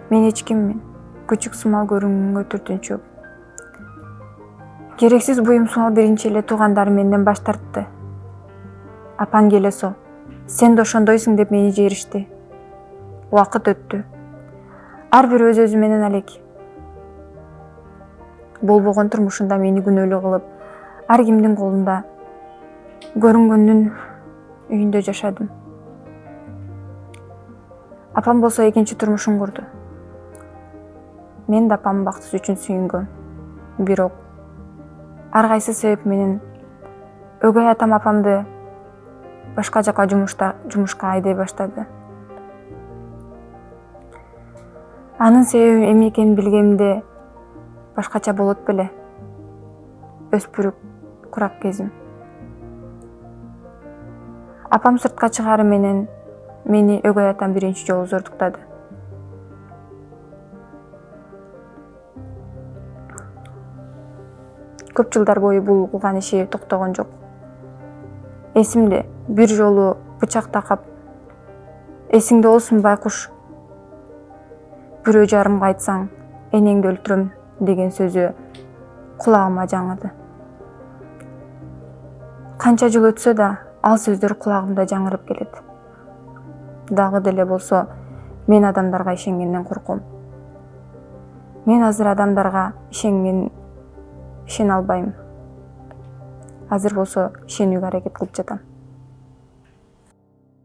Мен эч киммин. Күчүк сымал көрүнгөнгө түртүнчүк. Керексиз буюм сымал биринчи эле туугандарым менден баш тартты. Апаң келесо, сен да ошондойсуң деп мени жиберишти. Убакыт өттү. Ар бир өз өзү менен алек. Болбогон турмушунда мени күнөөлүү кылып, ар кимдин колунда көрүнгөндүн үйүндө жашадым. Апам болсо экинчи турмушун курду. Мен да апамдын бактысы үчүн сүйүнгөм. Бирок ар кайсы себеп менен өгөй атам апамды башка жака жумушка айдай баштады. Анын себеби эмне экенин билгемде башкача болот беле. Өспүрүк, курак кезим. Апам сыртка чыгаары менен мени өгөй атам биринчи жолу зордуктады. Көп жылдар бою бул кылган иши токтогон жок. Эсимде, бир жолу бычак такап, эсиңде болсун байкуш, бирөө жарымга айтсаң, энеңди өлтүрөм деген сөзү кулагыма жаңырды. Канча жыл өтсө да, ал сөздөр кулагымда жаңырып келет. Дагы деле болсо, мен адамдарга ишенгенден корком. Мен азыр адамдарга ишене албайм. Азыр болсо ишенүүгө аракет кылып жатам.